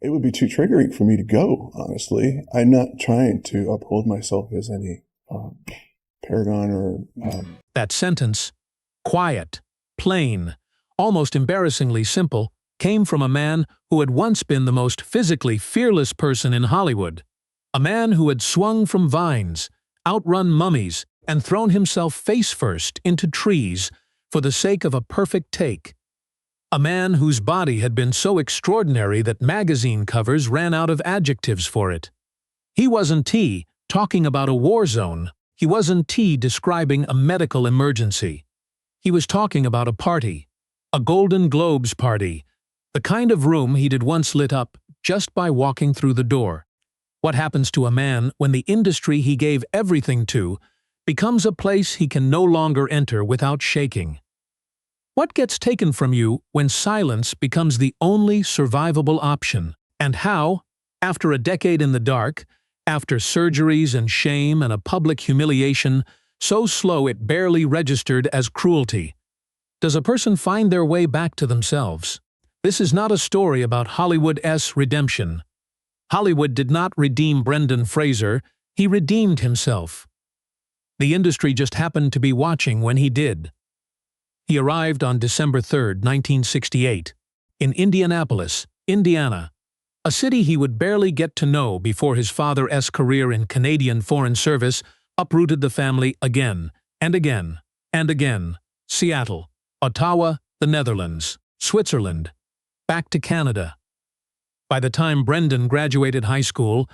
it would be too triggering for me to go, honestly. I'm not trying to uphold myself as any paragon or... That sentence, quiet, plain, almost embarrassingly simple, came from a man who had once been the most physically fearless person in Hollywood. A man who had swung from vines, outrun mummies, and thrown himself face-first into trees for the sake of a perfect take. A man whose body had been so extraordinary that magazine covers ran out of adjectives for it. He wasn't T talking about a war zone. He wasn't T describing a medical emergency. He was talking about a party, a Golden Globes party, the kind of room he'd once lit up just by walking through the door. What happens to a man when the industry he gave everything to becomes a place he can no longer enter without shaking? What gets taken from you when silence becomes the only survivable option? And how, after a decade in the dark, after surgeries and shame and a public humiliation so slow it barely registered as cruelty, does a person find their way back to themselves? This is not a story about Hollywood's redemption. Hollywood did not redeem Brendan Fraser, he redeemed himself. The industry just happened to be watching when he did. He arrived on December 3, 1968, in Indianapolis, Indiana, a city he would barely get to know before his father's career in Canadian Foreign Service uprooted the family again and again and again. Seattle, Ottawa, the Netherlands, Switzerland, back to Canada. By the time Brendan graduated high school,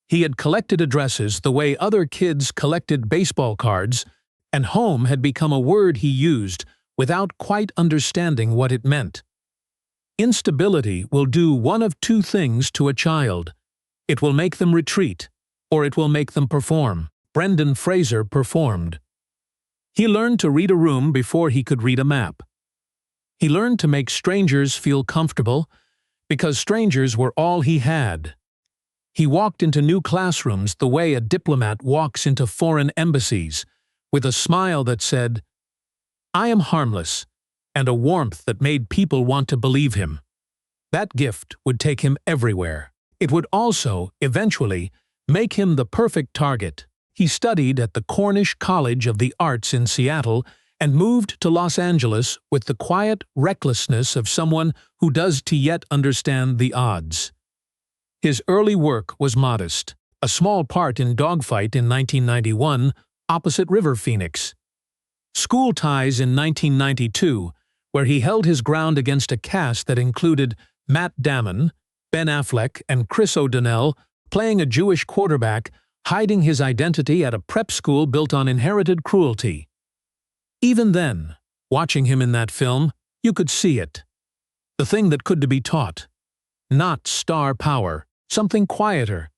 he had collected addresses the way other kids collected baseball cards, and home had become a word he used without quite understanding what it meant. Instability will do one of two things to a child. It will make them retreat, or it will make them perform. Brendan Fraser performed. He learned to read a room before he could read a map. He learned to make strangers feel comfortable because strangers were all he had. He walked into new classrooms the way a diplomat walks into foreign embassies, with a smile that said, "I am harmless," and a warmth that made people want to believe him. That gift would take him everywhere. It would also, eventually, make him the perfect target. He studied at the Cornish College of the Arts in Seattle and moved to Los Angeles with the quiet recklessness of someone who does to yet understand the odds. His early work was modest, a small part in Dogfight in 1991, opposite River Phoenix. School Ties in 1992, where he held his ground against a cast that included Matt Damon, Ben Affleck, and Chris O'Donnell playing a Jewish quarterback, hiding his identity at a prep school built on inherited cruelty. Even then, watching him in that film, you could see it. The thing that could be taught. Not star power, something quieter,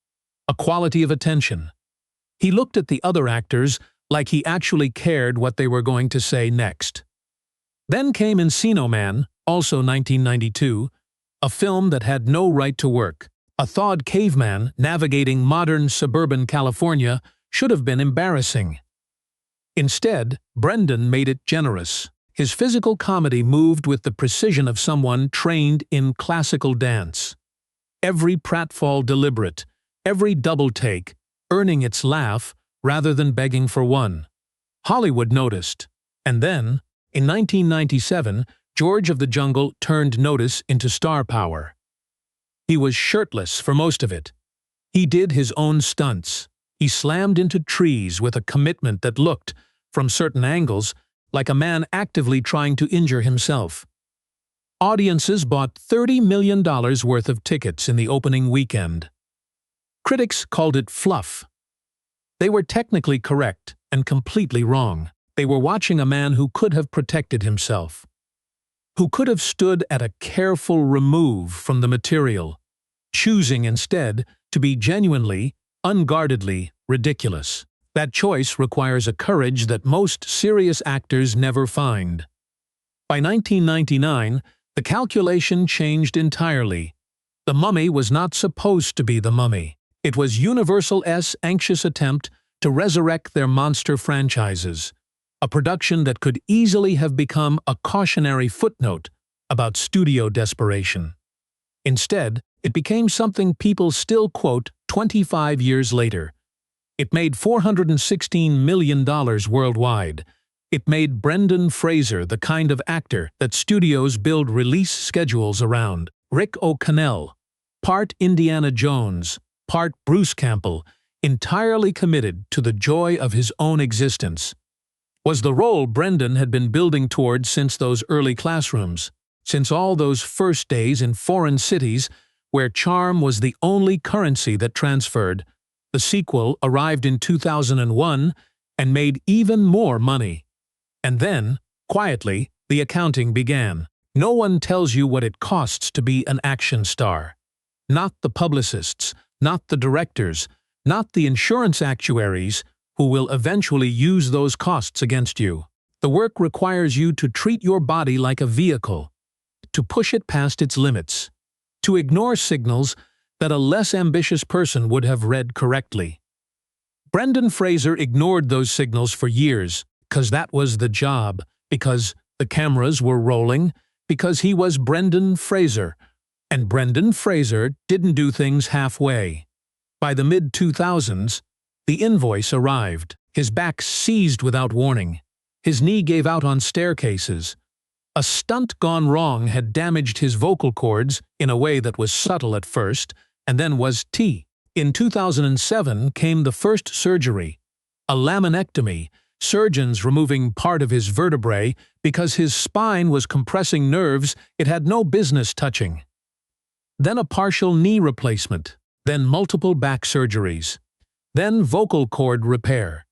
a quality of attention. He looked at the other actors like he actually cared what they were going to say next. Then came Encino Man, also 1992, a film that had no right to work. A thawed caveman navigating modern suburban California should have been embarrassing. Instead, Brendan made it generous. His physical comedy moved with the precision of someone trained in classical dance. Every pratfall deliberate, every double take, earning its laugh rather than begging for one. Hollywood noticed. And then, in 1997, George of the Jungle turned notice into star power. He was shirtless for most of it. He did his own stunts. He slammed into trees with a commitment that looked, from certain angles, like a man actively trying to injure himself. Audiences bought $30 million worth of tickets in the opening weekend. Critics called it fluff. They were technically correct and completely wrong. They were watching a man who could have protected himself, who could have stood at a careful remove from the material, choosing instead to be genuinely, unguardedly ridiculous. That choice requires a courage that most serious actors never find. By 1999, the calculation changed entirely. The Mummy was not supposed to be The Mummy. It was Universal's anxious attempt to resurrect their monster franchises, a production that could easily have become a cautionary footnote about studio desperation. Instead, It became something people still quote 25 years later. It made $416 million worldwide. It made Brendan Fraser the kind of actor that studios build release schedules around. Rick O'Connell, part Indiana Jones, part Bruce Campbell, entirely committed to the joy of his own existence. Was the role Brendan had been building towards since those early classrooms, since all those first days in foreign cities where charm was the only currency that transferred. The sequel arrived in 2001 and made even more money. And then, quietly, the accounting began. No one tells you what it costs to be an action star. Not the publicists, not the directors, not the insurance actuaries who will eventually use those costs against you. The work requires you to treat your body like a vehicle, to push it past its limits, to ignore signals that a less ambitious person would have read correctly. Brendan Fraser ignored those signals for years, because that was the job, because the cameras were rolling, because he was Brendan Fraser, and Brendan Fraser didn't do things halfway. By the mid-2000s, the invoice arrived. His back seized without warning. His knee gave out on staircases. A stunt gone wrong had damaged his vocal cords in a way that was subtle at first, and then was In 2007 came the first surgery, a laminectomy, surgeons removing part of his vertebrae because his spine was compressing nerves it had no business touching. Then a partial knee replacement, then multiple back surgeries, then vocal cord repair.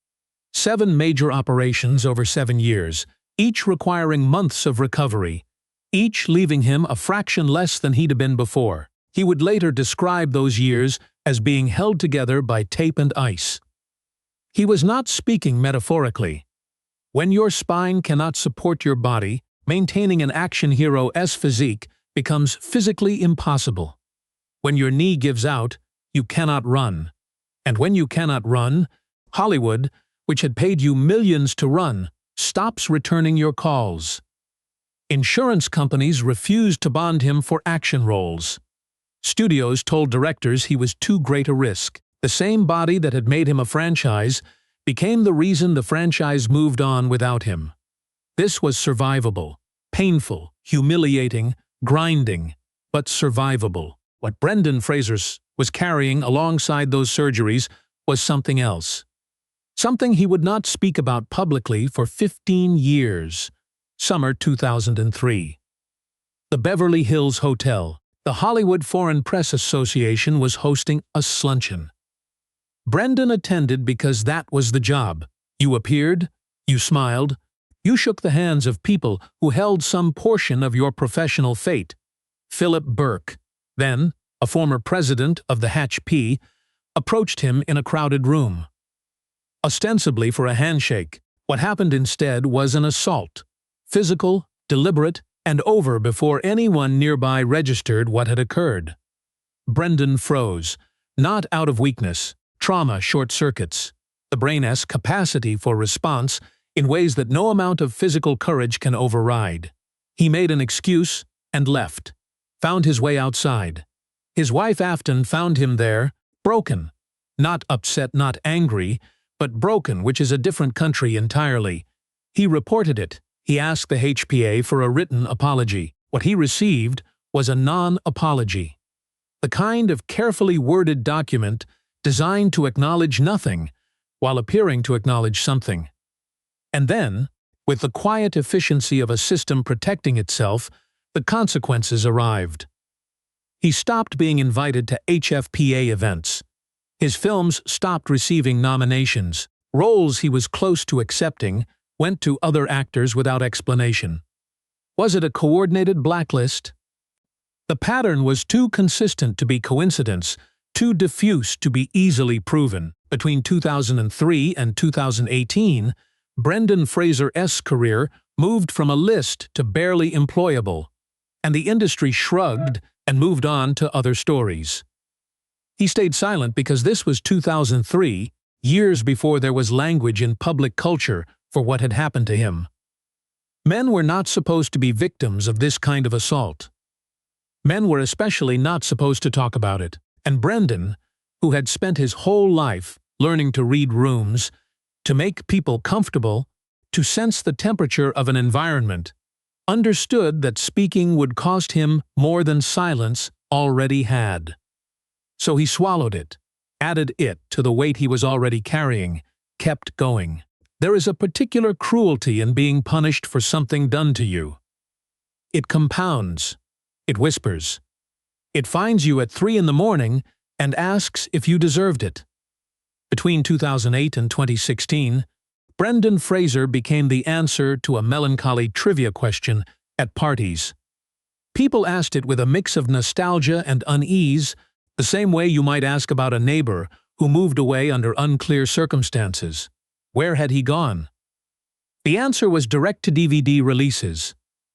7 major operations over 7 years, each requiring months of recovery, each leaving him a fraction less than he'd been before. He would later describe those years as being held together by tape and ice. He was not speaking metaphorically. When your spine cannot support your body, maintaining an action hero's physique becomes physically impossible. When your knee gives out, you cannot run. And when you cannot run, Hollywood, which had paid you millions to run, stops returning your calls. Insurance companies refused to bond him for action roles. Studios told directors he was too great a risk. The same body that had made him a franchise became the reason the franchise moved on without him. This was survivable, painful, humiliating, grinding, but survivable. What Brendan Fraser was carrying alongside those surgeries was something else. Something he would not speak about publicly for 15 years. Summer 2003. The Beverly Hills Hotel. The Hollywood Foreign Press Association was hosting a luncheon. Brendan attended because that was the job. You appeared, you smiled, you shook the hands of people who held some portion of your professional fate. Philip Burke, then a former president of the HP, approached him in a crowded room. Ostensibly for a handshake, what happened instead was an assault. Physical, deliberate, and over before anyone nearby registered what had occurred. Brendan froze, not out of weakness, trauma short circuits, the brain's capacity for response in ways that no amount of physical courage can override. He made an excuse and left, found his way outside. His wife Afton found him there, broken. Not upset, not angry, but broken, which is a different country entirely. He reported it. He asked the HPA for a written apology. What he received was a non-apology. The kind of carefully worded document designed to acknowledge nothing while appearing to acknowledge something. And then, with the quiet efficiency of a system protecting itself, the consequences arrived. He stopped being invited to HFPA events. His films stopped receiving nominations. Roles he was close to accepting went to other actors without explanation. Was it a coordinated blacklist? The pattern was too consistent to be coincidence, too diffuse to be easily proven. Between 2003 and 2018, Brendan Fraser's career moved from a list to barely employable, and the industry shrugged and moved on to other stories. He stayed silent because this was 2003, years before there was language in public culture for what had happened to him. Men were not supposed to be victims of this kind of assault. Men were especially not supposed to talk about it, and Brendan, who had spent his whole life learning to read rooms, to make people comfortable, to sense the temperature of an environment, understood that speaking would cost him more than silence already had. So he swallowed it, added it to the weight he was already carrying, kept going. There is a particular cruelty in being punished for something done to you. It compounds. It whispers. It finds you at 3 in the morning and asks if you deserved it. Between 2008 and 2016, Brendan Fraser became the answer to a melancholy trivia question at parties. People asked it with a mix of nostalgia and unease, the same way you might ask about a neighbor who moved away under unclear circumstances. Where had he gone? The answer was direct-to-DVD releases,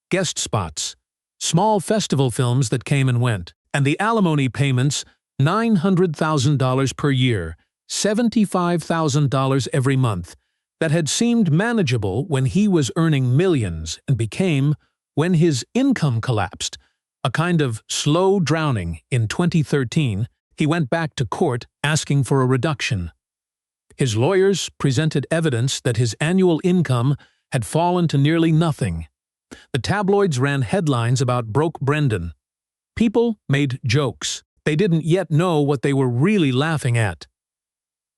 guest spots, small festival films that came and went, and the alimony payments $900,000 per year, $75,000 every month, that had seemed manageable when he was earning millions and became, when his income collapsed, a kind of slow drowning. In 2013, he went back to court asking for a reduction. His lawyers presented evidence that his annual income had fallen to nearly nothing. The tabloids ran headlines about broke Brendan. People made jokes. They didn't yet know what they were really laughing at.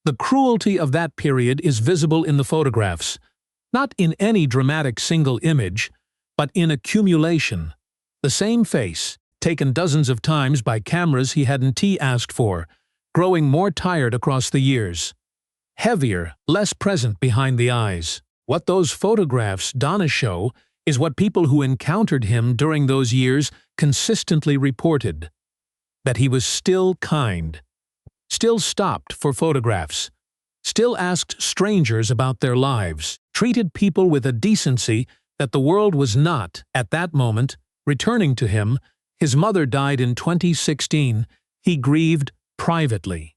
The cruelty of that period is visible in the photographs, not in any dramatic single image, but in accumulation. The same face, taken dozens of times by cameras he hadn't asked for, growing more tired across the years. Heavier, less present behind the eyes. What those photographs don't show is what people who encountered him during those years consistently reported. That he was still kind. Still stopped for photographs, still asked strangers about their lives, treated people with a decency that the world was not, at that moment, returning to him. His mother died in 2016. He grieved privately.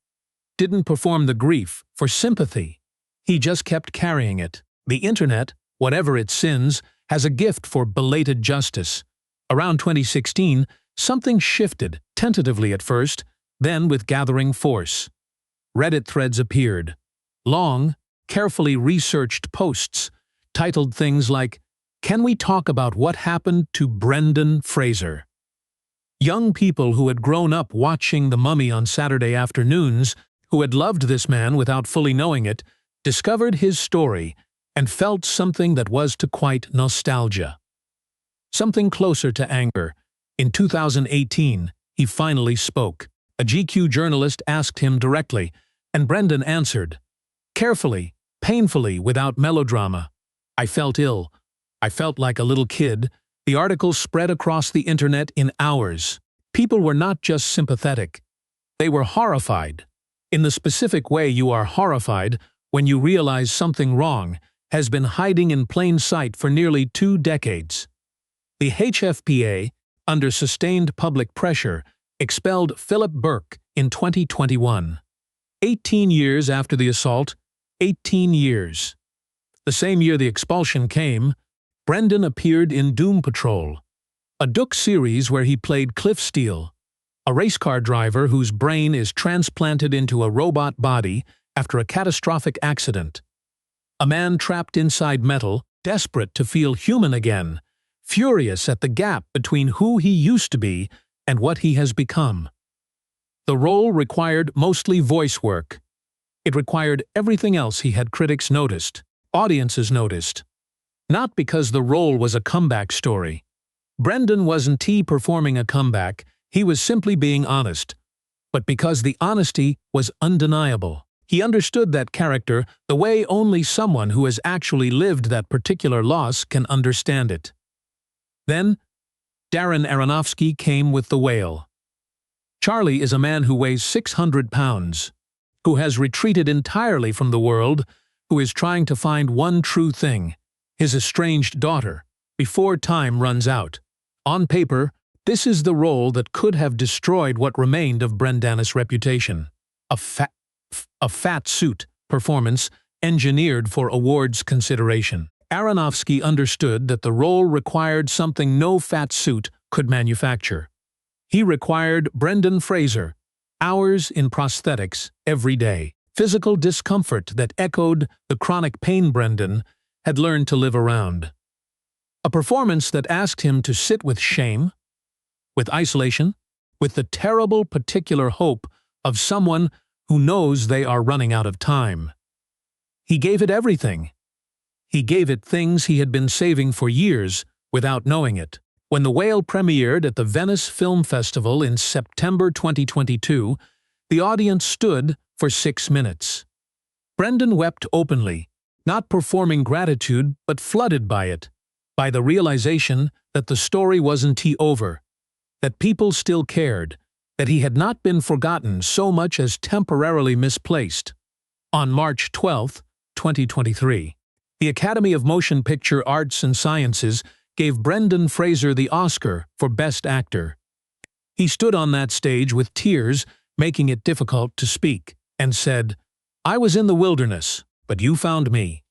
Didn't perform the grief for sympathy. He just kept carrying it. The internet, whatever its sins, has a gift for belated justice. Around 2016, something shifted, tentatively at first, then with gathering force. Reddit threads appeared. Long, carefully researched posts, titled things like, "Can we talk about what happened to Brendan Fraser?" Young people who had grown up watching The Mummy on Saturday afternoons, who had loved this man without fully knowing it, discovered his story and felt something that was to quite nostalgia. Something closer to anger. In 2018, he finally spoke. A GQ journalist asked him directly, and Brendan answered. Carefully, painfully, without melodrama. "I felt ill. I felt like a little kid." The article spread across the internet in hours. People were not just sympathetic. They were horrified. In the specific way you are horrified when you realize something wrong has been hiding in plain sight for nearly 2 decades. The HFPA, under sustained public pressure, expelled Philip Burke in 2021. 18 years after the assault, 18 years. The same year the expulsion came, Brendan appeared in Doom Patrol, a docu-series where he played Cliff Steele, a race car driver whose brain is transplanted into a robot body after a catastrophic accident. A man trapped inside metal, desperate to feel human again, furious at the gap between who he used to be and what he has become. The role required mostly voice work. It required everything else he had critics noticed, audiences noticed. Not because the role was a comeback story. Brendan wasn't performing a comeback, he was simply being honest. But because the honesty was undeniable. He understood that character the way only someone who has actually lived that particular loss can understand it. Then, Darren Aronofsky came with The Whale. Charlie is a man who weighs 600 pounds, who has retreated entirely from the world, who is trying to find one true thing, his estranged daughter, before time runs out. On paper, this is the role that could have destroyed what remained of Brendan's reputation. A fat suit performance engineered for awards consideration. Aronofsky understood that the role required something no fat suit could manufacture. He required Brendan Fraser, hours in prosthetics every day, physical discomfort that echoed the chronic pain Brendan had learned to live around. A performance that asked him to sit with shame, with isolation, with the terrible particular hope of someone who knows they are running out of time. He gave it everything. He gave it things he had been saving for years without knowing it. When The Whale premiered at the Venice Film Festival in September 2022, the audience stood for 6 minutes. Brendan wept openly, not performing gratitude but flooded by it, by the realization that the story wasn't over, that people still cared, that he had not been forgotten so much as temporarily misplaced. On March 12, 2023, the Academy of Motion Picture Arts and Sciences gave Brendan Fraser the Oscar for Best Actor. He stood on that stage with tears, making it difficult to speak, and said, "I was in the wilderness, but you found me."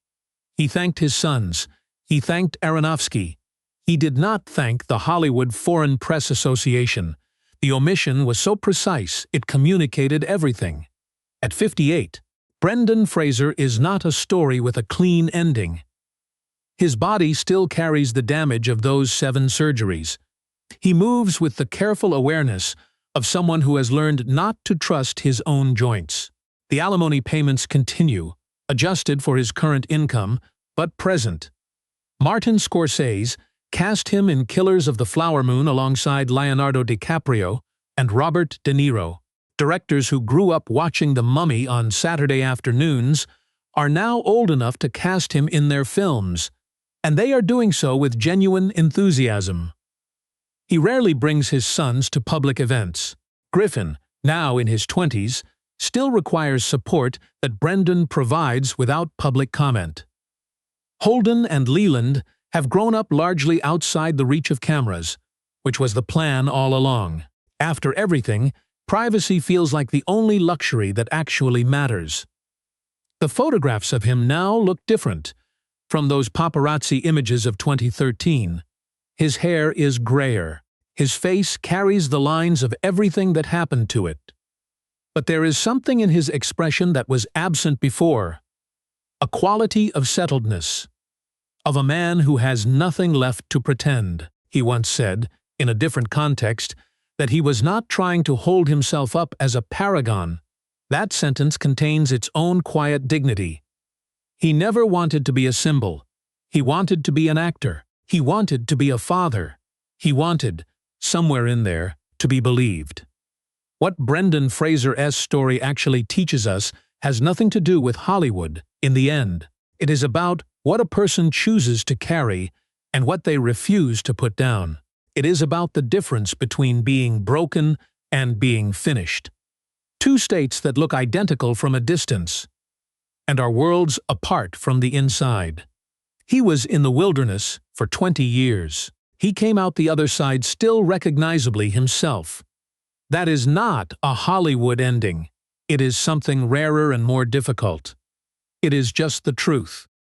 He thanked his sons. He thanked Aronofsky. He did not thank the Hollywood Foreign Press Association. The omission was so precise it communicated everything. At 58, Brendan Fraser is not a story with a clean ending. His body still carries the damage of those 7 surgeries. He moves with the careful awareness of someone who has learned not to trust his own joints. The alimony payments continue, adjusted for his current income, but present. Martin Scorsese cast him in Killers of the Flower Moon alongside Leonardo DiCaprio and Robert De Niro. Directors who grew up watching The Mummy on Saturday afternoons are now old enough to cast him in their films, and they are doing so with genuine enthusiasm. He rarely brings his sons to public events. Griffin, now in his 20s, still requires support that Brendan provides without public comment. Holden and Leland have grown up largely outside the reach of cameras, which was the plan all along. After everything, privacy feels like the only luxury that actually matters. The photographs of him now look different from those paparazzi images of 2013. His hair is grayer. His face carries the lines of everything that happened to it. But there is something in his expression that was absent before. A quality of settledness. Of a man who has nothing left to pretend. He once said, in a different context, that he was not trying to hold himself up as a paragon. That sentence contains its own quiet dignity. He never wanted to be a symbol. He wanted to be an actor. He wanted to be a father. He wanted, somewhere in there, to be believed. What Brendan Fraser's story actually teaches us has nothing to do with Hollywood, in the end. It is about what a person chooses to carry and what they refuse to put down. It is about the difference between being broken and being finished. Two states that look identical from a distance, and are worlds apart from the inside. He was in the wilderness for 20 years. He came out the other side still recognizably himself. That is not a Hollywood ending. It is something rarer and more difficult. It is just the truth.